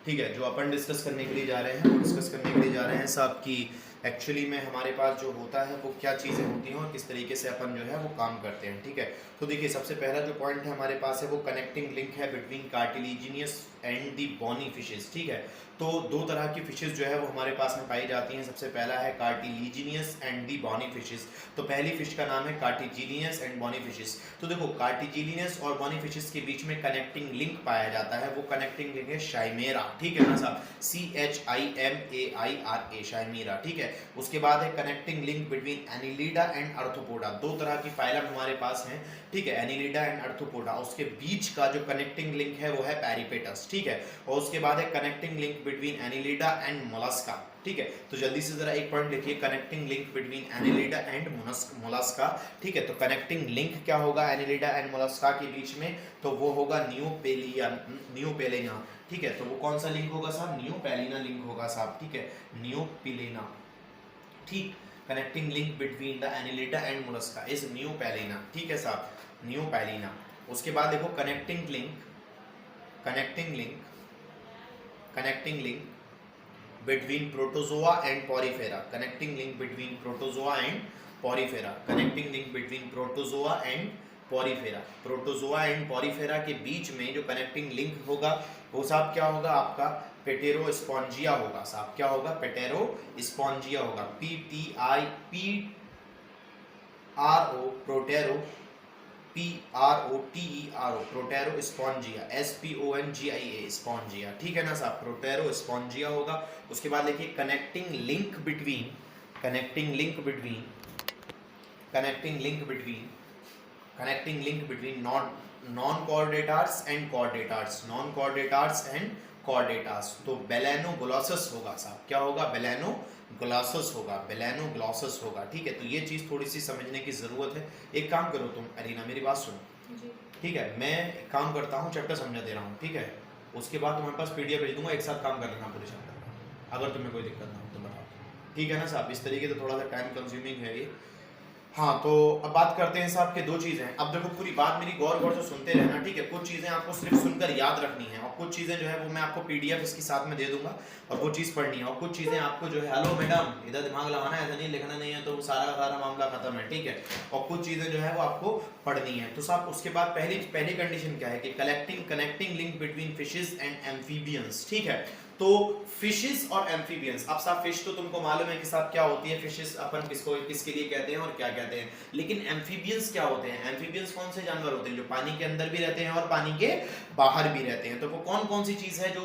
ठीक है, जो अपन डिस्कस करने के लिए जा रहे हैं वो डिस्कस करने के लिए जा रहे हैं साहब कि एक्चुअली में हमारे पास जो होता है वो क्या चीज़ें होती हैं और किस तरीके से अपन जो है वो काम करते हैं। ठीक है, तो देखिए सबसे पहला जो पॉइंट है हमारे पास है वो कनेक्टिंग लिंक है between cartilaginous and the bony fishes. ठीक है, तो दो तरह की फिशेस जो है वो हमारे पास में पाई जाती हैं। सबसे पहला है कार्टिलिजिनियस एंड दी बॉनी फिशेस। तो पहली फिश का नाम है कार्टिजिनियस एंड बॉनी फिशेस। तो देखो कार्टिजिनियस और बॉनी फिशेस के बीच में कनेक्टिंग लिंक पाया जाता है, वो कनेक्टिंग लिंक है शाइमेरा। ठीक है ना साहब, CHIMAIRA शाइमेरा। ठीक है, उसके बाद है connecting link between Annelida and arthropoda. दो तरह की फाइलम हमारे पास हैं। ठीक है, एनिलिडा एंड आर्थ्रोपोडा, उसके बीच का जो कनेक्टिंग लिंक है वो है पेरिपेटस। ठीक है, और उसके बाद है connecting link between Annelida and Mollusca. ठीक है, तो जल्दी से जरा एक पॉइंट लिखिए, connecting link between Annelida and Mollusca. ठीक है, तो कनेक्टिंग लिंक क्या होगा एनिलिडा एंड मोलस्का के बीच में, तो वो होगा नियोपेलिना। ठीक है, तो वो कौन सा लिंक होगा साहब, नियोपेलिना लिंक होगा साहब। ठीक है, नियोपेलिना। ठीक, connecting link between the Annelida and Mollusca is Neopilina. ठीक है साहब, नियोपेलिना। उसके बाद देखो connecting link between Protozoa and Porifera. Connecting link between Protozoa and Porifera. Connecting link between Protozoa and Porifera. Protozoa and Porifera के बीच में जो कनेक्टिंग लिंक होगा वो साहब क्या होगा आपका, पेटेरोस्पॉन्जिया होगा साहब। क्या होगा, पेटेरोस्पॉन्जिया होगा। PTIPRO protero, PROTERO Proterospongia, SPONGIA spongia. ठीक है ना साहब, प्रोटेरोस्पॉन्जिया होगा। उसके बाद देखिए connecting link between non chordates and chordates. तो बेलेनोग्लॉसस होगा साहब। क्या होगा, बेलेनोग्लॉसस होगा। ठीक है, तो ये चीज थोड़ी सी समझने की जरूरत है। एक काम करो तुम अरीना, मेरी बात सुनो। ठीक है, मैं एक काम करता हूँ, चैप्टर समझा दे रहा हूँ। ठीक है, उसके बाद तुम्हारे पास PDF भेज दूंगा, एक साथ काम कर लेना पूरे चैप्टर का। अगर तुम्हें कोई दिक्कत ना हो तो बताओ। ठीक है ना साहब, इस तरीके से थोड़ा सा टाइम कंज्यूमिंग है ये। हाँ, तो अब बात करते हैं साहब के दो चीजें। अब देखो पूरी बात मेरी गौर से सुनते रहना। ठीक है, कुछ चीजें आपको सिर्फ सुनकर याद रखनी है और कुछ चीजें जो है वो मैं आपको PDF इसके साथ में दे दूंगा और वो चीज पढ़नी है। और कुछ चीजें आपको जो है, हेलो मैडम इधर दिमाग लगाना है, ऐसा नहीं लिखना नहीं है तो सारा मामला खत्म है। ठीक है, और कुछ चीजें जो है वो आपको पढ़नी है। तो साहब उसके बाद पहली कंडीशन क्या है कि connecting link between fishes and amphibians. ठीक है, तो फिशेस और एम्फीबियंस। अब साहब फिश तो तुमको मालूम है कि साहब क्या होती है, फिशेस अपन किसके लिए कहते हैं और क्या कहते हैं, लेकिन एम्फीबियंस क्या होते हैं। एम्फीबियंस कौन से जानवर होते हैं जो पानी के अंदर भी रहते हैं और पानी के बाहर भी रहते हैं। तो वो कौन सी चीज है जो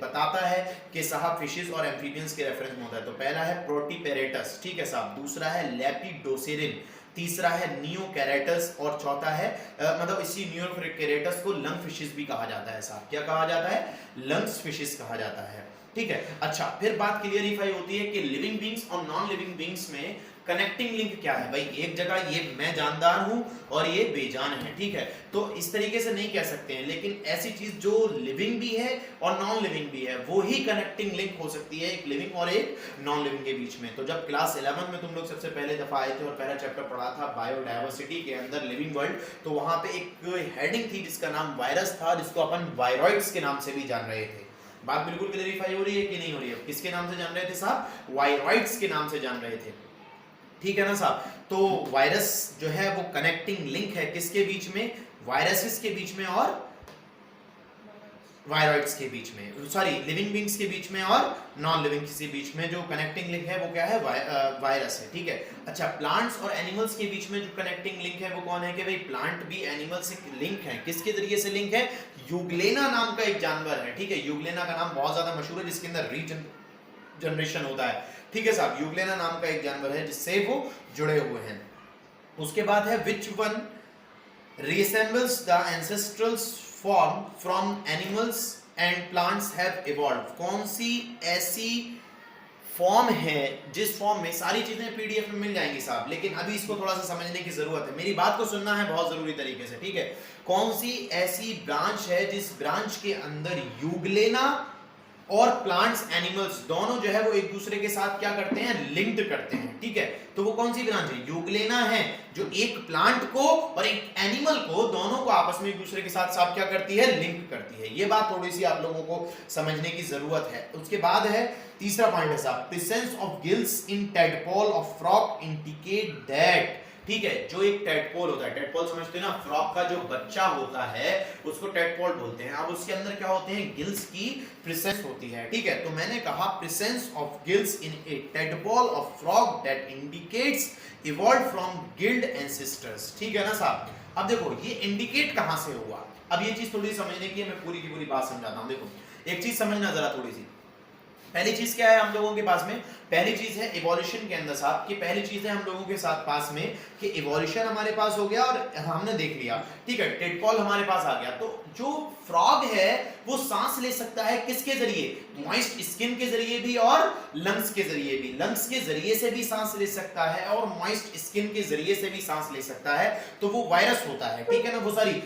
बताता है कि साहब फिशेस और एम्फीबियंस के रेफरेंस में होता है। तो पहला है प्रोटीपेरेटस। ठीक है साहब, दूसरा है लेपिडोसेरिन, तीसरा है नियोकैरेटस और चौथा है मतलब इसी नियोकैरेटस को लंग फिशेस भी कहा जाता है साहब। क्या कहा जाता है, लंग्स फिशेस कहा जाता है। ठीक है, अच्छा फिर बात क्लियरिफाई होती है कि लिविंग बींग्स और नॉन लिविंग बींग्स में कनेक्टिंग लिंक क्या है। भाई एक जगह ये मैं जानदार हूं और ये बेजान है। ठीक है, तो इस तरीके से नहीं कह सकते हैं, लेकिन ऐसी चीज जो लिविंग भी है और नॉन लिविंग भी है वो ही कनेक्टिंग लिंक हो सकती है, एक लिविंग और एक नॉन लिविंग के बीच में। तो जब क्लास 11 में तुम लोग सबसे पहले दफा आए थे और पहला चैप्टर पढ़ा था बायोडायवर्सिटी के अंदर लिविंग वर्ल्ड, तो वहां पे एक हेडिंग थी जिसका नाम वायरस था, जिसको अपन वायरॉइड्स के नाम से भी जान रहे थे। बात बिल्कुल क्लियरिफाई हो रही है कि नहीं हो रही है, किसके नाम से जान रहे थे साहब, वायरॉइड्स के नाम से जान रहे थे। ठीक है ना साहब, तो वायरस जो है वो कनेक्टिंग लिंक है किसके बीच में, वायरसेस के बीच में और वायरॉइड्स के बीच में, सॉरी लिविंग बींग्स के बीच में और नॉन लिविंग किसी बीच में जो कनेक्टिंग लिंक है वो क्या है, वायरस है। ठीक है, अच्छा प्लांट्स और एनिमल्स के बीच में जो कनेक्टिंग लिंक है वो कौन है कि भाई प्लांट भी एनिमल से लिंक है। किसके जरिए से लिंक है, यूग्लेना नाम का एक जानवर है। ठीक है, यूग्लेना का नाम बहुत ज्यादा मशहूर है जिसके अंदर रीजनरेशन होता है। ठीक है साहब, यूग्लेना नाम का एक जानवर है जिससे वो जुड़े हुए हैं। उसके बाद है which one resembles the ancestral form from animals and plants have evolved। कौन सी ऐसी फॉर्म है जिस फॉर्म में सारी चीजें PDF में मिल जाएंगी साहब, लेकिन अभी इसको थोड़ा सा समझने की जरूरत है, मेरी बात को सुनना है बहुत जरूरी तरीके से। ठीक है, कौन सी ऐसी ब्रांच है जिस ब्रांच के अंदर यूग्लेना और प्लांट्स एनिमल्स दोनों जो है वो एक दूसरे के साथ क्या करते हैं, लिंक्ड करते हैं, ठीक है। तो वो कौन सी ब्रांच है, यूग्लेना है, जो एक प्लांट को और एक एनिमल को दोनों को आपस में एक दूसरे के साथ साथ क्या करती है, लिंक करती है। ये बात थोड़ी सी आप लोगों को समझने की जरूरत है। उसके बाद है तीसरा पॉइंट है साहब, presence of gills in tadpole of frog indicate that, ठीक है, जो एक टैडपोल होता है, टैडपोल समझते हैं ना, फ्रॉग का जो बच्चा होता है उसको टैडपोल बोलते हैं। अब उसके अंदर क्या होते हैं, गिल्स की प्रेजेंस होती है, ठीक है। तो मैंने कहा presence of gills in A tadpole of frog that indicates evolve from guild ancestors, ठीक है ना साहब। अब देखो ये इंडिकेट कहां से हुआ, अब ये चीज थोड़ी समझने की है, मैं पूरी की पूरी बात समझाता हूं। देखो एक चीज समझना जरा थोड़ी सी, पहली चीज क्या है हम लोगों के पास में, पहली चीज है इवोल्यूशन के अंदर साहब कि पहली चीज है हम लोगों के साथ पास में कि इवोल्यूशन हमारे पास हो गया और हमने देख लिया, ठीक है, टेडपोल हमारे पास आ गया। तो जो फ्रॉग है वो सांस ले सकता है किसके जरिए, मॉइस्ट स्किन के जरिए भी और लंग्स के जरिए भी, लंग्स के जरिए से भी सांस ले सकता है और मॉइस्ट स्किन के जरिए से भी सांस ले सकता है। तो वो वायरस होता है, ठीक है ना, वो सॉरी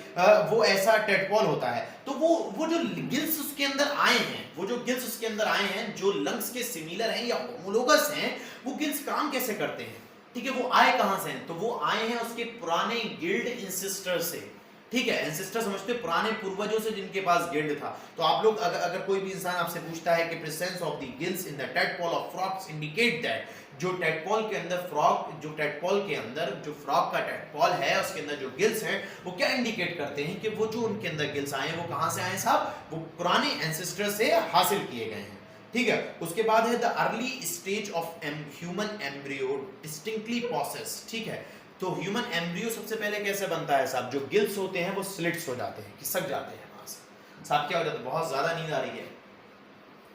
वो ऐसा टेडपोल होता है। तो वो जो गिल्स उसके अंदर आए हैं, वो जो गिल्स उसके अंदर आए हैं जो लंग्स के सिमिलर हैं या होमोलोगस हैं, वो गिल्स काम कैसे करते हैं, ठीक है, वो आए कहां से हैं, तो वो आए हैं उसके पुराने गिल्ड एंसेस्टर से, ठीक है। एंसेस्टर समझते हैं पुराने पूर्वजों से जिनके पास गिल्ड था। तो आप लोग अगर कोई भी इंसान आपसे पूछता है कि presence of the gills in the tadpole of frogs indicate that, जो टैडपोल के अंदर फ्रॉग, जो टैडपोल के अंदर जो फ्रॉग का टैडपोल है उसके अंदर जो गिल्स हैं वो क्या इंडिकेट करते हैं कि वो जो उनके अंदर गिल्स आए हैं वो कहां से आए साहब, वो पुराने एंसेस्टर से हासिल किए गए हैं, ठीक है। उसके बाद है the early stage of human embryo distinctly process, ठीक है। तो ह्यूमन एम्ब्रियो सबसे पहले कैसे बनता है साहब, जो गिल्स होते हैं वो स्लिट्स हो जाते हैं, खिसक जाते हैं वहां से। साहब क्या हो जाता है, बहुत ज्यादा नींद आ रही है,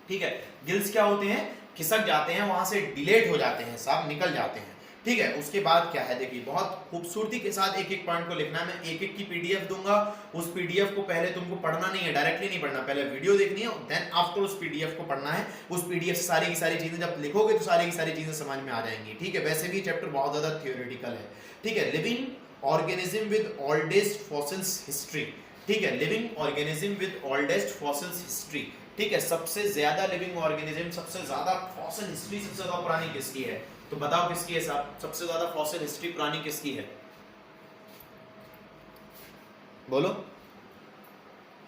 ठीक है, गिल्स क्या होते हैं, खिसक जाते हैं, वहां से डिलेट हो जाते हैं साहब, निकल जाते हैं, ठीक है। उसके बाद क्या है, देखिए बहुत खूबसूरती के साथ एक एक पॉइंट को लिखना है। मैं एक एक की पीडीएफ दूंगा, उस पीडीएफ को पहले तुमको पढ़ना नहीं है, डायरेक्टली नहीं पढ़ना, पहले वीडियो देखनी है, देन आफ्टर उस पीडीएफ को पढ़ना है। उस पीडीएफ से सारी की सारी चीजें जब लिखोगे तो सारी की सारी चीजें समझ में आ जाएंगी, ठीक है। वैसे भी चैप्टर बहुत ज्यादा थियोरेटिकल है, ठीक है। Living organism with oldest fossils history, ठीक है, living organism with oldest fossils history, ठीक है। सबसे ज्यादा लिविंग ऑर्गेनिज्म, सबसे ज्यादा फॉसिल हिस्ट्री सबसे ज्यादा पुरानी किसकी है, तो बताओ किसकी है साहब, सबसे ज्यादा फॉसिल हिस्ट्री पुरानी किसकी है, बोलो,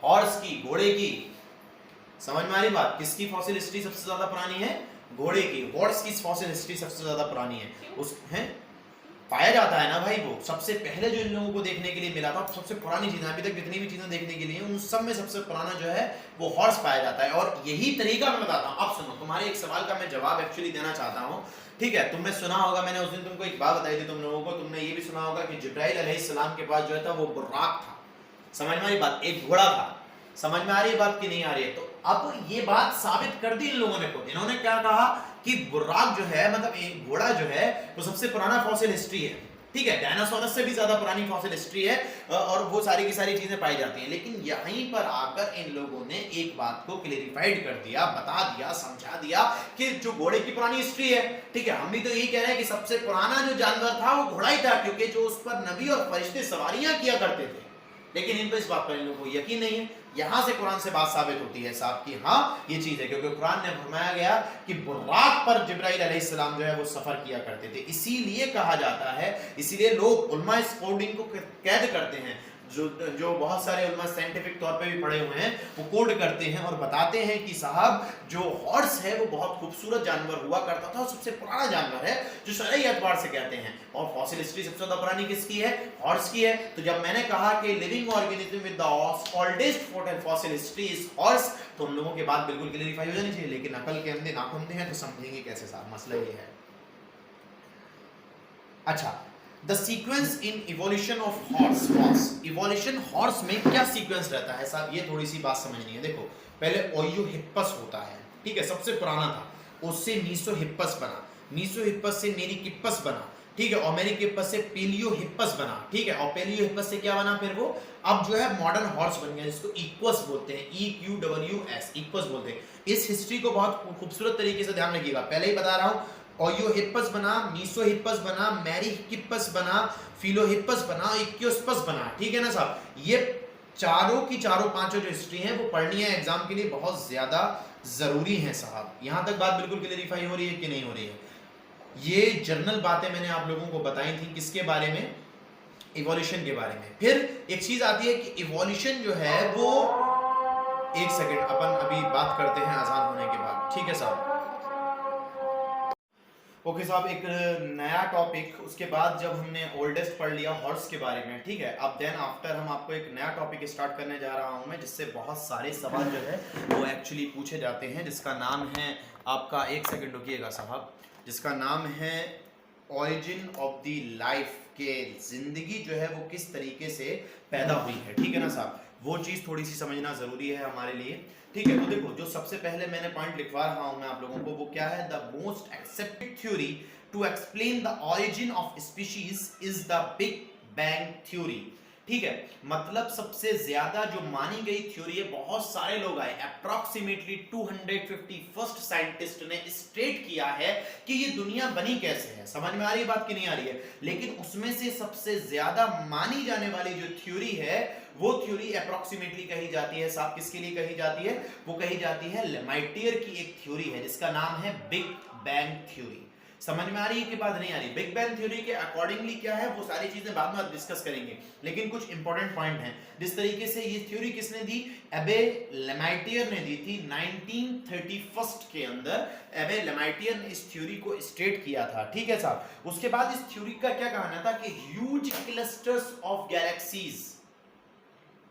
हॉर्स की, घोड़े की, समझ में आ रही बात, किसकी फॉसिल हिस्ट्री सबसे ज्यादा पुरानी है, घोड़े की, हॉर्स की फॉसिल हिस्ट्री सबसे ज्यादा पुरानी है। उस है पाया जाता है ना भाई, वो सबसे पहले जो इन लोगों को देखने के लिए मिला था, सबसे पुरानी चीजें अभी तक जितनी भी चीजें देखने के लिए उन सब में सबसे पुराना जो है वो हॉर्स पाया जाता है। और यही तरीका मैं बताता हूं। अब सुनो, तुम्हारे एक सवाल का मैं जवाब एक्चुअली देना चाहता हूं, ठीक है। तुमने सुना होगा, मैंने उस दिन तुमको एक बात बताई थी तुम लोगों को, तुमने ये भी सुना होगा कि जिब्राइल अलैहिस्सलाम के पास जो है था वो बुर्राक था, समझ में आ रही बात, एक घोड़ा था, समझ में आ रही है बात कि नहीं आ रही है। तो अब ये बात साबित कर दी इन लोगों ने खुद, इन्होंने क्या कहा कि बुर्राक जो है, मतलब एक घोड़ा जो है वो सबसे पुराना फॉसिल हिस्ट्री है, ठीक है, डायनासोरस से भी ज्यादा पुरानी फॉसिल हिस्ट्री है और वो सारी की सारी चीजें पाई जाती हैं। लेकिन यहीं पर आकर इन लोगों ने एक बात को क्लेरिफाइड कर दिया, बता दिया, समझा दिया कि जो घोड़े की पुरानी हिस्ट्री है, ठीक है, हम भी तो यही कह रहे हैं कि सबसे पुराना जो जानवर था वो घोड़ा ही था, क्योंकि जो उस पर नबी और फरिश्ते सवारियां किया करते थे। लेकिन इन पर इस बात पर इन लोगों को यकीन नहीं है। यहां से कुरान से बात साबित होती है साहब कि हाँ ये चीज है, क्योंकि कुरान ने फरमाया गया कि बुर्राक पर जिब्राइल अलैहिस्सलाम जो है वो सफर किया करते थे। इसीलिए कहा जाता है, इसीलिए लोग उलमा इस कोडिंग को कैद करते हैं, जो बहुत सारे उलमा साइंटिफिक तौर पे भी पढ़े हुए हैं, वो कोड करते हैं और बताते हैं कि साहब जो हॉर्स है वो बहुत खूबसूरत जानवर हुआ करता था और सबसे पुराना जानवर है जो शरई एतबार से कहते हैं। और फॉसिल हिस्ट्री सबसे ज्यादा पुरानी किसकी है, हॉर्स की है। तो जब मैंने कहा कि living organism with the oldest fossil history is horse, तो उन लोगों के बात बिल्कुल क्लियरिफाई हो जानी चाहिए। लेकिन अकल के अंधे नाखुंदे हैं, तो समझेंगे कैसे साहब, मसला ये है। अच्छा, The sequence in evolution of horse, evolution horse में क्या सीक्वेंस रहता है साहब, ये थोड़ी सी बात समझनी है। देखो पहले ओयोहिप्पस होता है, ठीक है, सबसे पुराना था, उससे मीसोहिप्पस बना, मीसोहिप्पस से मेरिकिप्पस बना, ठीक है, और मेरिकिप्पस से पेलियोहिप्पस बना, ठीक है, और पेलियोहिप्पस से क्या बना फिर वो, अब जो है मॉडर्न हॉर्स बन गया, जिसको इक्वस बोलते हैं, EQWS, इक्वस बोलते हैं। इस हिस्ट्री को बहुत खूबसूरत तरीके से ध्यान रखिएगा, पहले ही बता रहा हूँ, ओयोहिप्पस बना, मीसोहिप्पस बना, मेरिकिप्पस बना, फिलोहिप्पस बना, इक्योस्पस बना, ठीक है ना साहब। ये चारों की चारों पांचों जो हिस्ट्री है वो पढ़नी है एग्जाम के लिए, बहुत ज्यादा जरूरी है साहब। यहां तक बात बिल्कुल क्लेरिफाई हो रही है कि नहीं हो रही है? ये जर्नल बातें मैंने आप लोगों को बताई थी, किसके बारे में? इवोल्यूशन के बारे में। फिर एक चीज आती है कि इवोल्यूशन जो है वो, एक सेकंड अपन अभी बात करते हैं अजान होने के बाद, ठीक है साहब? ओके साहब, एक नया टॉपिक, उसके बाद जब हमने ओल्डेस्ट पढ़ लिया हॉर्स के बारे में, ठीक है, अब देन आफ्टर हम आपको एक नया टॉपिक स्टार्ट करने जा रहा हूं मैं, जिससे बहुत सारे सवाल जो है वो एक्चुअली पूछे जाते हैं, जिसका नाम है आपका, एक सेकंड रुकिएगा साहब, जिसका नाम है ऑरिजिन ऑफ द लाइफ, के जिंदगी जो है वो किस तरीके से पैदा हुई है, ठीक है ना साहब? वो चीज़ थोड़ी सी समझना ज़रूरी है हमारे लिए, ठीक है? तो देखो, जो सबसे पहले मैंने पॉइंट लिखवा रहा हूं मैं आप लोगों को, वो क्या है? The most accepted theory to explain the origin of species is the big bang theory, ठीक है? मतलब सबसे ज्यादा जो मानी गई थ्योरी है, बहुत सारे लोग आए, अप्रॉक्सीमेटली 251 साइंटिस्ट ने स्टेट किया है कि ये दुनिया बनी कैसे है। समझ में आ रही है बात कि नहीं आ रही है? लेकिन उसमें से सबसे ज्यादा मानी जाने वाली जो थ्योरी है, वो थ्योरी अप्रॉक्सीमेटली कही जाती है साहब, किसके लिए कही जाती है? वो कही जाती है लेमाइटियर की एक थ्योरी है, जिसका नाम है बिग बैंग थ्योरी। समझ में आ रही है कि बात नहीं आ रही? बिग बैंग थ्योरी के अकॉर्डिंगली क्या है, वो सारी चीजें बाद में डिस्कस करेंगे, लेकिन कुछ इंपॉर्टेंट पॉइंट हैं। जिस तरीके से ये थ्योरी किसने दी? एबे लेमाइटियर ने दी थी 1931 के अंदर। एबे लेमाइटियर ने इस थ्योरी को स्टेट किया था, ठीक है साहब? उसके बाद इस थ्योरी का क्या कहना था कि huge clusters of galaxies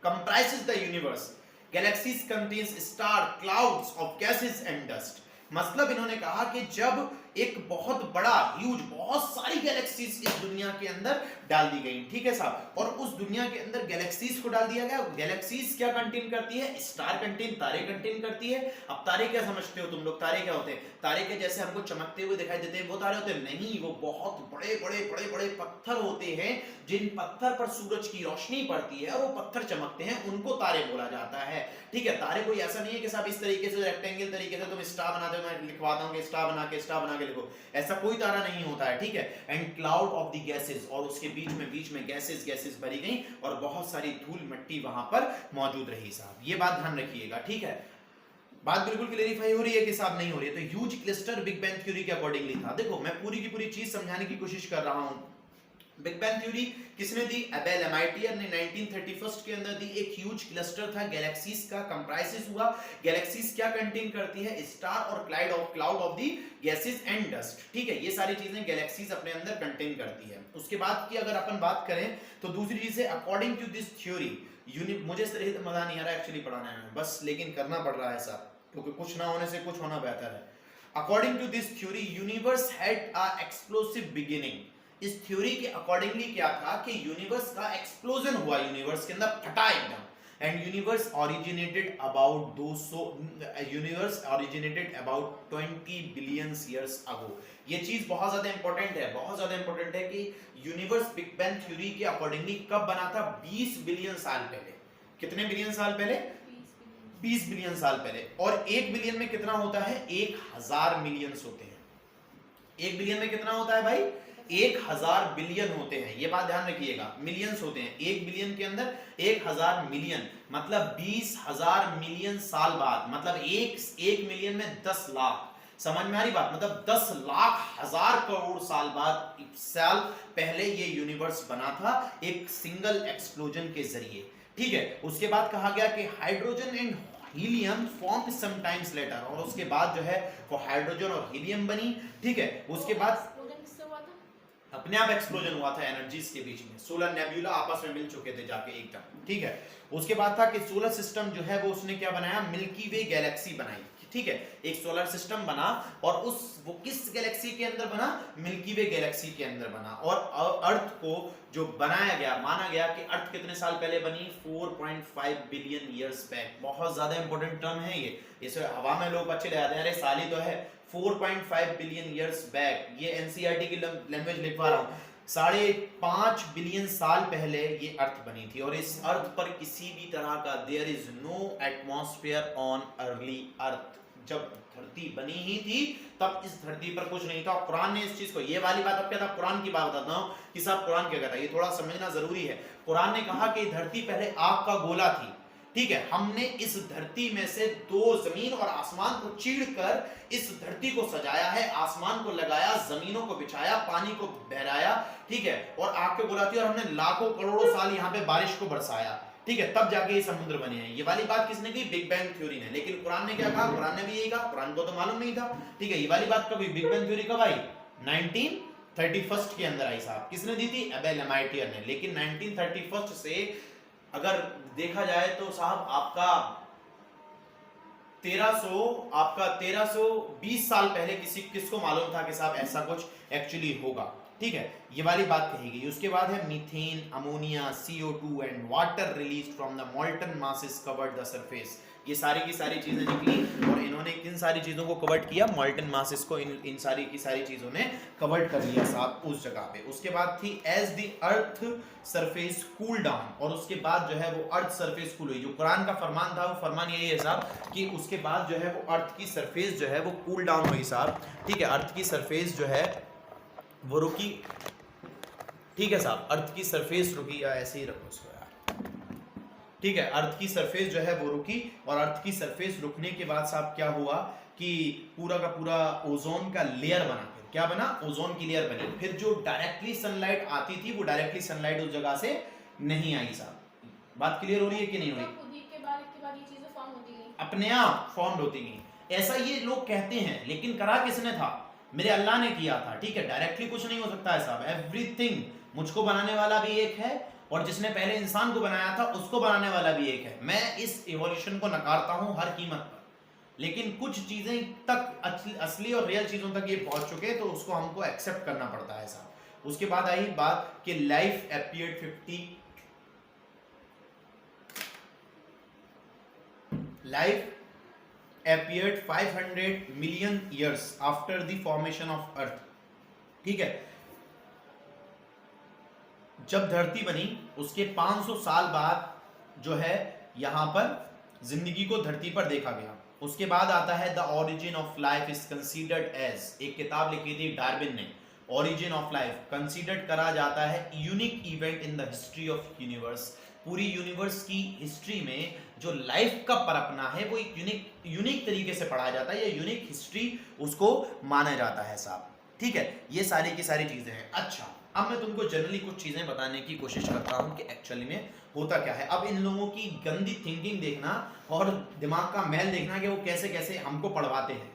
comprises the universe. Galaxies contains star, clouds of gases and dust. मतलब इन्होंने कहा कि जब एक बहुत बड़ा ह्यूज, बहुत सारी गैलेक्सीज इस दुनिया के अंदर डाल दी गई, ठीक है साहब? और उस दुनिया के अंदर गैलेक्सीज को डाल दिया गया। गैलेक्सीज क्या कंटेन करती है? स्टार कंटेन, तारे कंटेन करती है। अब तारे क्या समझते हो तुम लोग? तारे क्या होते हैं? तारे के जैसे हमको चमकते हुए दिखाई देते हैं वो तारे होते हैं? नहीं, वो बहुत बड़े बड़े बड़े बड़े पत्थर होते हैं, जिन पत्थर पर सूरज की रोशनी पड़ती है और वो पत्थर चमकते हैं, उनको तारे बोला जाता है, ठीक है? तारे कोई ऐसा नहीं है कि साहब इस तरीके से रेक्टेंगल तरीके से तुम स्टार बनाते हो, मैं लिखवाता हूं कि स्टार बना के लिखो, ऐसा कोई तारा नहीं होता है, ठीक है? And cloud of the gases, और उसके बीच में गैसेस भरी गई और बहुत सारी धूल मिट्टी वहां पर मौजूद रही साहब। ये बात ध्यान रखिएगा, ठीक है? बात बिल्कुल क्लेरिफाई हो रही है कि साहब नहीं हो रही है? तो huge cluster big bang theory के अकॉर्डिंगली था। देखो, मैं पूरी की पूरी चीज समझाने की कोशिश कर रहा हूं। बिग बैंग थ्योरी किसने दी? एबे लेमाइटियर ने 1931 के अंदर दी। एक ह्यूज क्लस्टर था गैलेक्सीज का, कंप्राइसेस हुआ। गैलेक्सीज क्या कंटेन करती है? स्टार और cloud of the gases and dust, ठीक है? ये सारी चीजें गैलेक्सीज अपने अंदर कंटेन करती है। उसके बाद की अगर अपन बात करें तो दूसरी चीज है, अकॉर्डिंग टू दिस थ्योरी, मुझे इस तरह से मजा नहीं आ रहा एक्चुअली पढ़ाने में, बस लेकिन करना पड़ रहा है साहब, क्योंकि कुछ ना होने से कुछ होना बेहतर है। According to this theory, universe had a explosive beginning. इस थ्योरी के अकॉर्डिंगली क्या था कि यूनिवर्स का एक्सप्लोजन हुआ, यूनिवर्स के अंदर फटा एकदम, and universe originated about 20 billion years ago. ये चीज बहुत ज्यादा इंपॉर्टेंट है, बहुत ज्यादा इंपॉर्टेंट है कि यूनिवर्स बिग बैंग थ्योरी के अकॉर्डिंगली कब बना था? 20 बिलियन साल पहले। कितने बिलियन साल पहले? 20 बिलियन साल पहले। और 1 बिलियन में कितना होता है? 1000 मिलियंस होते हैं। 1 बिलियन में कितना होता है भाई? 1000 बिलियन होते हैं। ये बात ध्यान रखिएगा, मिलियंस होते हैं। 1 बिलियन के अंदर 1000 मिलियन, मतलब 20,000 मिलियन साल बाद, मतलब एक मिलियन में 10 लाख। समझ में आ रही बात? मतलब 10 लाख हजार करोड़ साल पहले ये यूनिवर्स बना था, एक सिंगल एक्सप्लोजन के जरिए, ठीक है? उसके बाद कहा गया कि hydrogen and helium form sometimes letter, और उसके बाद जो है वो हाइड्रोजन और हीलियम बनी, ठीक है? उसके बाद अपने आप एक्सप्लोजन हुआ था एनर्जीज के बीच में, सोलर नेब्यूला आपस में मिल चुके थे जाके एकदम, ठीक है? उसके बाद था कि सोलर सिस्टम जो है वो उसने क्या बनाया? मिल्की वे गैलेक्सी बनाई, ठीक है? एक सोलर सिस्टम बना, और वो किस गैलेक्सी के अंदर बना? मिल्की वे गैलेक्सी के अंदर बना। और अर्थ को जो बनाया गया, माना गया कि अर्थ कितने साल पहले बनी? 4.5 बिलियन ईयर्स बैक। बहुत ज्यादा इंपॉर्टेंट टर्म है ये, इसे हवा में लोग बच्चे ले आते हैं, अरे साल ही तो है। 4.5 बिलियन ईयर्स बैक, ये एनसीईआरटी की लैंग्वेज लिखवा रहा हूं। 5.5 बिलियन साल पहले ये अर्थ बनी थी, और इस अर्थ पर किसी भी तरह का there is no atmosphere on early earth. जब धरती बनी ही थी तब इस धरती पर कुछ नहीं था। कुरान ने इस चीज को, ये वाली बात अब क्या था, कुरान की बात बताता हूं कि साहब कुरान क्या कहता है, ये थोड़ा समझना जरूरी है। कुरान ने कहा कि धरती पहले आग का गोला थी, ठीक है, हमने इस धरती में से दो, जमीन और आसमान को चीरकर इस धरती को सजाया है, आसमान को लगाया, जमीनों को बिछाया, पानी को बहराया, ठीक है, और आग के गोला थी, और हमने लाखों करोड़ों साल यहाँ पे बारिश को बरसाया, ठीक है, तब जाके ये समुद्र बने हैं। ये वाली बात किसने की, बिग बैंग थ्योरी ने। लेकिन कुरान ने क्या कहा, कुरान ने भी यही कहा, कुरान को तो मालूम नहीं था, ठीक है। ये वाली बात कभी बिग बैंग थ्योरी कब आई, 1931 के अंदर आई साहब। किसने दी थी, एबेल एमाइटियर ने। लेकिन 1931 से अगर देखा जाए तो साहब आपका 1320 साल पहले किसको मालूम था कि साहब ऐसा कुछ एक्चुअली होगा, ठीक है। ये वाली बात कही गई। उसके बाद है methane, ammonia, CO2 and water release from the मॉल्टन masses covered the surface. ये सारी की सारी चीजें निकली, और इन्होंने किन सारी चीजों को कवर्ड किया, मॉल्टन मासेस को, इन सारी की सारी चीजों ने कवर्ड कर लिया साहब उस जगह पे। उसके बाद थी as the earth surface cool down, और उसके बाद जो है वो अर्थ सरफेस कूल हुई। जो कुरान का फरमान था वो फरमान यही है साहब कि उसके बाद जो है वो अर्थ की सरफेस जो है वो कूल डाउन हुई साहब, ठीक है। अर्थ की सरफेस जो है वो रुकी, ठीक है साहब, अर्थ की सरफेस रुकी, या ऐसे ही रखो उसको यार, ठीक है। अर्थ की सरफेस जो है वो रुकी, और अर्थ की सरफेस रुकने के बाद साहब क्या हुआ कि पूरा का पूरा ओजोन का लेयर बना। फिर क्या बना, ओजोन की लेयर बनी। फिर जो डायरेक्टली सनलाइट आती थी वो डायरेक्टली सनलाइट उस जगह से नहीं आई साहब। बात क्लियर हो रही है कि नहीं हो रही, अपने आप फॉर्म होती गई, ऐसा ये लोग कहते हैं। लेकिन करा किसने था, मेरे अल्लाह ने किया था, ठीक है। डायरेक्टली कुछ नहीं हो सकता है साहब, एवरीथिंग। मुझको बनाने वाला भी एक है, और जिसने पहले इंसान को बनाया था उसको बनाने वाला भी एक है। मैं इस इवोल्यूशन को नकारता हूं हर कीमत पर, लेकिन कुछ चीजें तक असली और रियल चीजों तक ये पहुंच चुके तो उसको हमको एक्सेप्ट करना पड़ता है साहब। उसके बाद आई बात कि life appeared 500 million years after the formation of earth, ठीक है। जब धरती बनी उसके 500 साल बाद जो है यहां पर जिंदगी को धरती पर देखा गया। उसके बाद आता है the origin of life is considered as, एक किताब लिखी थी डार्विन ने, ओरिजिन ऑफ लाइफ कंसीडर्ड करा जाता है unique event in the history of universe. पूरी यूनिवर्स की हिस्ट्री में जो लाइफ का परपना है वो एक यूनिक तरीके से पढ़ाया जाता है, या यूनिक हिस्ट्री उसको माना जाता है साहब, ठीक है। ये सारी की सारी चीजें हैं। अच्छा, अब मैं तुमको जनरली कुछ चीजें बताने की कोशिश करता हूं कि एक्चुअली में होता क्या है। अब इन लोगों की गंदी थिंकिंग देखना और दिमाग का मैल देखना कि वो कैसे कैसे हमको पढ़वाते हैं,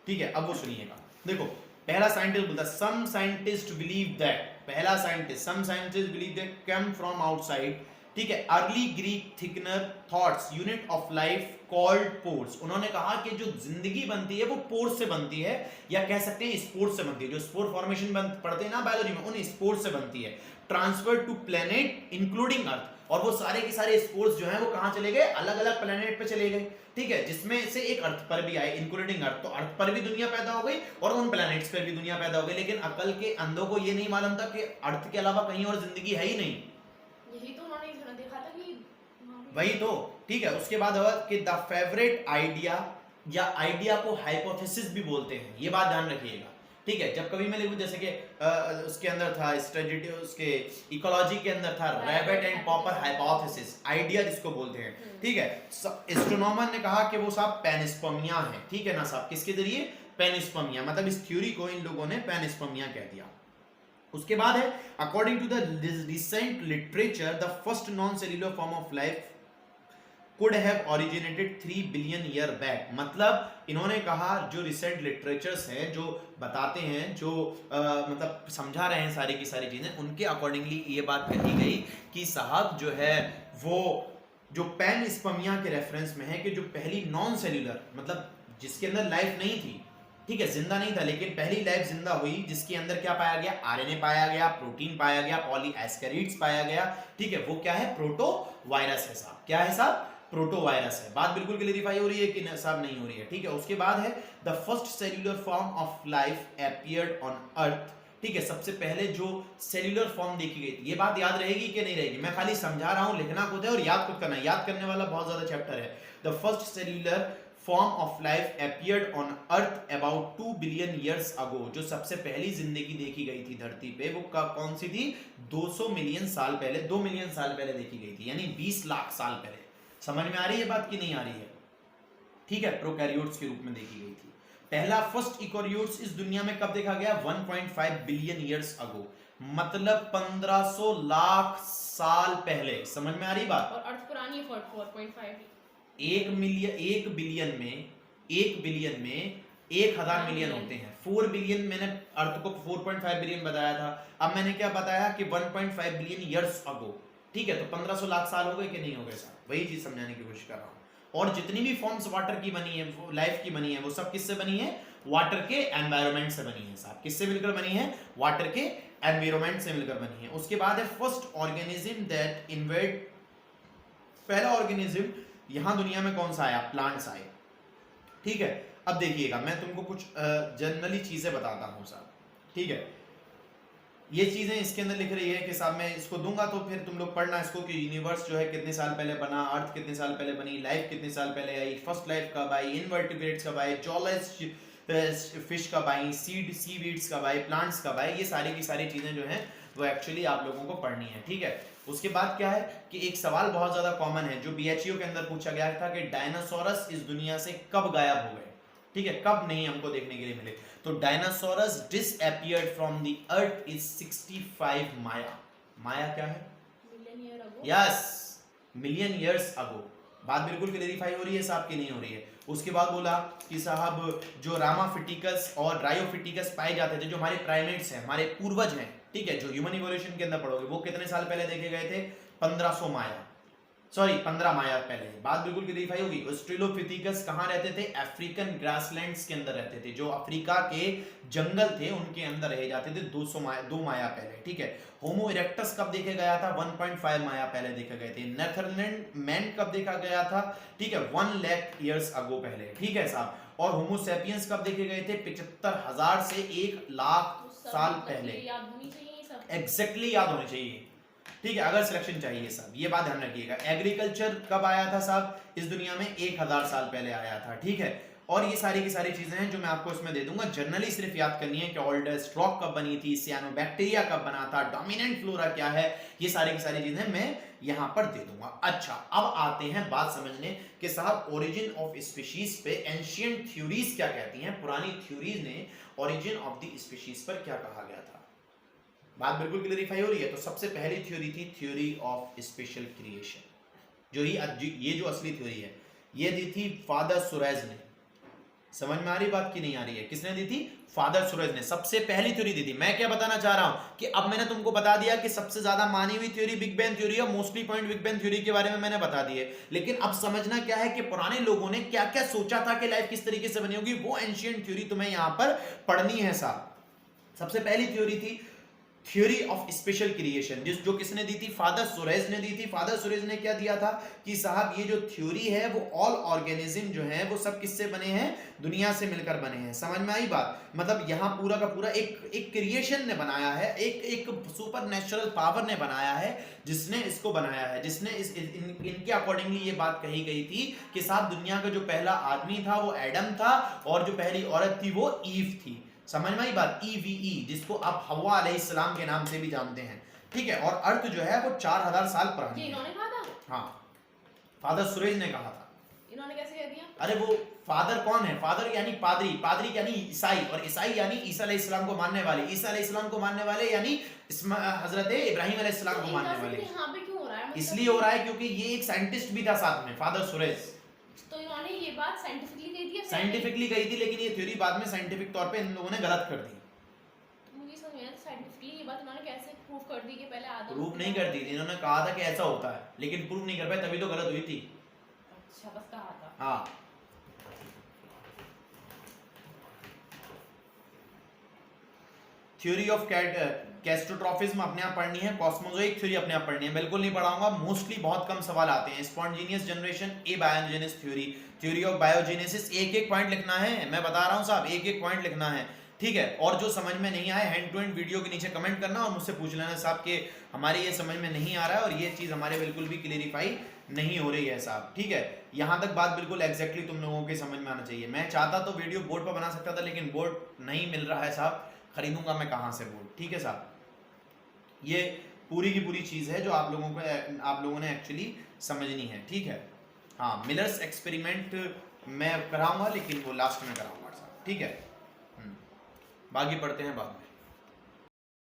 ठीक है। अब वो सुनिएगा, देखो पहला साइंटिस्ट बोलता है सम साइंटिस्ट बिलीव दैट, पहला scientist, some scientist believe that come from outside, ठीक है। Early Greek thinker thoughts unit of life called pores, उन्होंने कहा कि जो जिंदगी बनती है वो पोर्स से बनती है, या कह सकते हैं स्पोर्स से बनती है। जो स्पोर फॉर्मेशन पढ़ते हैं ना बायोलॉजी में, उन स्पोर्स से बनती है। ट्रांसफर टू प्लेनेट इंक्लूडिंग अर्थ, और वो सारे के सारे स्पोर्स जो हैं वो कहां चले गए, अलग अलग प्लेनेट पे चले गए, ठीक है, जिसमें से एक अर्थ पर भी आए, इंक्लूडिंग अर्थ। तो अर्थ पर भी दुनिया पैदा हो गई और उन प्लैनेट्स पर भी दुनिया पैदा हो गई। लेकिन अकल के अंधों को ये नहीं मालूम था कि अर्थ के अलावा कहीं और जिंदगी है ही नहीं, यही तो उन्होंने देखा था कि वही तो, ठीक है। उसके बाद कि द फेवरेट आइडिया, या आइडिया को हाइपोथेसिस भी बोलते हैं, ये बात ध्यान रखिएगा, ठीक है। जब कभी मैं लिखूं जैसे कि उसके अंदर था स्ट्रेटेजी, उसके इकोलॉजी के अंदर था रैबिट एंड पॉपर हाइपोथेसिस, आइडिया जिसको बोलते हैं, ठीक है। एस्ट्रोनॉमर ने कहा कि वो साहब पेनिस्पर्मिया है, ठीक है ना साहब, किसके जरिए, पेनिस्पर्मिया, मतलब इस थ्योरी को इन लोगों ने पेनिस्पर्मिया कह दिया। उसके बाद है according to the recent literature the first non cellular form of life could have originated 3 billion year back, मतलब इन्होंने कहा जो रिसेंट लिटरेचर्स हैं जो बताते हैं, जो मतलब समझा रहे हैं सारी की सारी चीजें, उनके अकॉर्डिंगली ये बात कही गई कि साहब जो है वो जो पेनिस्पर्मिया के रेफरेंस में है कि जो पहली नॉन सेल्यूलर, मतलब जिसके अंदर लाइफ नहीं थी, ठीक है, जिंदा नहीं था, लेकिन पहली लाइफ जिंदा हुई जिसके अंदर क्या पाया गया, आरएनए पाया गया, प्रोटीन पाया गया, पॉलीएस्केरिड्स पाया गया, ठीक है, वो क्या है, प्रोटोवायरस है साहब। क्या है साहब, प्रोटोवायरस है। बात बिल्कुल क्लैरिफाई हो रही है कि साहब नहीं हो रही है, ठीक है। उसके बाद है the first cellular form of life appeared on earth, ठीक है, सबसे पहले जो सेल्यूलर फॉर्म देखी गई थी। ये बात याद रहेगी कि नहीं रहेगी, मैं खाली समझा रहा हूं, लिखना खुद है और याद खुद करना है, याद करने वाला बहुत ज्यादा चैप्टर है। The first cellular form of life appeared on earth about 2 billion years ago, जो सबसे पहली जिंदगी देखी गई थी धरती पे वो कौन सी थी? 200 मिलियन साल पहले, 2 मिलियन साल पहले देखी गई थी, यानी 20 लाख साल पहले। समझ में आ रही है बात कि नहीं आ रही है? ठीक है, प्रोकैरियोट्स के रूप में देखी गई थी। पहला फर्स्ट इकोरियोट्स इस दुनिया में कब देखा गया? 1.5 बिलियन ईयर्स अगो, मतलब 1500 लाख साल पहले। समझ में आ रही बात? और अर्थ पुरानी है 4.5। 1 बिलियन में 1000 मिलियन होते हैं। 4 बिलियन मैंने अर्थ को 4.5 बिलियन बताया था। अब मैंने क्या बताया कि 1.5 बिलियन ईयर्स अगो। ठीक है, तो 1500 लाख साल हो गए कि नहीं हो गए साहब? वही चीज समझाने की कोशिश कर रहा हूं। और जितनी भी फॉर्म्स वाटर की बनी है, लाइफ की बनी है, वो सब किससे बनी है? वाटर के एनवायरनमेंट से बनी है साहब। किससे मिलकर बनी है? वाटर के एनवायरनमेंट से मिलकर बनी है। उसके बाद है फर्स्ट ऑर्गेनिज्म दैट इन्वेड, पहला ऑर्गेनिज्म यहां दुनिया में कौन सा आया? प्लांट्स आए। ठीक है, अब देखिएगा मैं तुमको कुछ जनरली चीजें बताता हूं साहब। ठीक है, ये चीजें इसके अंदर लिख रही है कि साहब मैं इसको दूंगा तो फिर तुम लोग पढ़ना इसको कि यूनिवर्स जो है कितने साल पहले बना, अर्थ कितने साल पहले बनी, लाइफ कितने साल पहले आई, फर्स्ट लाइफ कब आई, इनवर्टिब्रेट्स कब आए, जॉलेस फिश कब आई, सीवीड्स कब आए, प्लांट्स कब आए, ये सारी की सारी चीजें जो हैं वो एक्चुअली आप लोगों को पढ़नी है। ठीक है, उसके बाद क्या है कि एक सवाल बहुत ज्यादा कॉमन है जो BHU के अंदर पूछा गया था कि डायनासोरस इस दुनिया से कब गायब हो गए। ठीक है, कब नहीं हमको देखने के लिए मिले। तो dinosaurs disappeared from the earth is 65 माया। माया क्या है? Million year ago. Yes, million years ago. बात बिल्कुल क्लेरिफाई हो रही है साहब की नहीं हो रही है? उसके बाद बोला कि साहब जो रामाफिटिकस और रायोफिटिकस पाए जाते थे, जो हमारे प्राइमेट्स हैं, हमारे पूर्वज हैं, ठीक है, जो ह्यूमन इवोल्यूशन के अंदर पढ़ोगे, वो कितने साल पहले देखे गए थे? 1500 माया, सॉरी 15 माया पहले। बात बिल्कुल क्लेरिफाई होगी। ऑस्ट्रेलोपिथेकस कहां रहते थे? अफ्रीकन ग्रासलैंड्स के अंदर रहते थे। जो अफ्रीका के जंगल थे उनके अंदर रहे जाते थे 2 माया पहले। ठीक है, होमो इरेक्टस कब देखा गया था? 1.5 माया पहले देखे गए थे। नेदरलैंड मैन कब देखा गया था? ठीक है, 1 लाख ईयर्स अगो पहले। ठीक है साहब, और होमो सैपियंस कब देखे गए थे? 75,000 से 1 लाख साल पहले। याद होनी चाहिए सब, एग्जैक्टली याद होनी चाहिए। ठीक है, अगर सिलेक्शन चाहिए साहब, ये बात ध्यान रखिएगा। एग्रीकल्चर कब आया था साहब? इस दुनिया में 1000 साल पहले आया था। ठीक है, और ये सारी की सारी चीजें हैं जो मैं आपको इसमें दे दूंगा। जनरली सिर्फ याद करनी है कि ओल्डेस्ट रॉक कब बनी थी, सियानोबैक्टीरिया कब बना था, डोमिनेंट फ्लोरा क्या है, ये सारी की सारी चीजें मैं यहां पर दे दूंगा। अच्छा, अब आते हैं बात समझने कि साहब ओरिजिन ऑफ स्पीशीज पे एंशिएंट थ्योरीज क्या कहती हैं। पुरानी थ्योरीज ने ओरिजिन ऑफ द स्पीशीज पर क्या कहा गया था? बात बिल्कुल क्लेरिफाई हो रही है? तो सबसे पहली थ्योरी थी थ्योरी ऑफ स्पेशल क्रिएशन, जो ये जो असली थ्योरी है ये दी थी फादर सुरेज ने। समझ में आ रही बात की नहीं आ रही है? किसने दी थी? फादर सुरेज ने सबसे पहली थ्योरी दी थी। मैं क्या बताना चाह रहा हूं कि अब मैंने तुमको बता दिया कि सबसे ज्यादा मानी हुई थ्योरी बिग बैंग थ्योरी है। Mostly point big bang theory के बारे में मैंने बता दिए, लेकिन अब समझना क्या है कि पुराने लोगों ने क्या क्या सोचा था कि लाइफ किस तरीके से बनी होगी, वो एंशिएंट थ्योरी तुम्हें यहां पर पढ़नी है साहब। सबसे पहली थ्योरी थी थ्योरी ऑफ स्पेशल क्रिएशन, जो किसने दी थी? फादर सुरेज ने दी थी। फादर सुरेज ने क्या दिया था कि साहब ये जो थ्योरी है वो ऑल ऑर्गेनिज्म जो है वो सब किससे बने हैं? दुनिया से मिलकर बने हैं। समझ में आई बात? मतलब यहाँ पूरा का पूरा एक क्रिएशन ने बनाया है, एक सुपर नेचुरल पावर ने बनाया है, जिसने इसको बनाया है, जिसने इनके अकॉर्डिंगली ये बात कही गई थी कि साहब दुनिया का जो पहला आदमी था वो एडम था, और जो पहली औरत थी वो ईव थी। समझ में आई बात? EVE, जिसको आप हवा अलैहिस्सलाम के नाम से भी जानते हैं। ठीक है, और अर्थ जो है वो 4000 साल पुरानी है। इन्होंने कहा था? हाँ, फादर सुरेज ने कहा था। इन्होंने कैसे कह दिया? अरे वो फादर कौन है? फादर यानी पादरी, पादरी यानी ईसाई, और ईसाई यानी ईसा अलैहिस्सलाम को मानने वाले, ईसा अलैहिस्सलाम को मानने वाले यानी हजरत इब्राहिम अलैहिस्सलाम को मानने वाले। यहाँ पे क्यों हो रहा है? इसलिए हो रहा है क्योंकि ये एक साइंटिस्ट भी था साथ में, फादर सुरेज। तो इन्होंने ये बात साइंटिफिकली कही थी? साइंटिफिकली कही थी, लेकिन ये थ्योरी बाद में साइंटिफिक तौर पे इन लोगों ने गलत कर दी। मुझे समझ में साइंटिफिकली ये बात उन्होंने कैसे प्रूव कर दी कि पहले आदम? प्रूव नहीं कर दी थी, इन्होंने कहा था कि ऐसा होता है, लेकिन प्रूव नहीं कर पाए, तभी तो गलत हुई थी। अच्छा, बस कहा था। हाँ, थ्योरी ऑफ कैस्ट्रोट्रॉफिज्म अपने आप पढ़नी है, कॉस्मोजोइक थ्योरी अपने आप पढ़नी है। बिल्कुल नहीं पढ़ाऊंगा, मोस्टली बहुत कम सवाल आते हैं। Spontaneous generation, abiogenesis theory, theory of biogenesis, एक एक पॉइंट लिखना है। मैं बता रहा हूं साहब, एक एक पॉइंट लिखना है। ठीक है। और जो समझ में नहीं आए हैंड टू हैंड वीडियो के नीचे कमेंट करना और मुझसे पूछ लेना साहब कि हमारे ये समझ में नहीं आ रहा है और ये चीज़ हमारे बिल्कुल भी क्लियरिफाई नहीं हो रही है साहब, ठीक है। यहाँ तक बात बिल्कुल एग्जैक्टली तुम लोगों के समझ में आना चाहिए। मैं चाहता तो वीडियो बोर्ड पर बना सकता था, लेकिन बोर्ड नहीं मिल रहा है साहब, खरीदूंगा मैं कहाँ से बोर्ड, ठीक है साहब। ये पूरी की पूरी चीज़ है जो आप लोगों ने एक्चुअली समझनी है, ठीक है। हाँ, मिलर्स एक्सपेरिमेंट मैं कराऊंगा, लेकिन वो लास्ट में कराऊंगा साहब, ठीक है। बाकी पढ़ते हैं बाद में।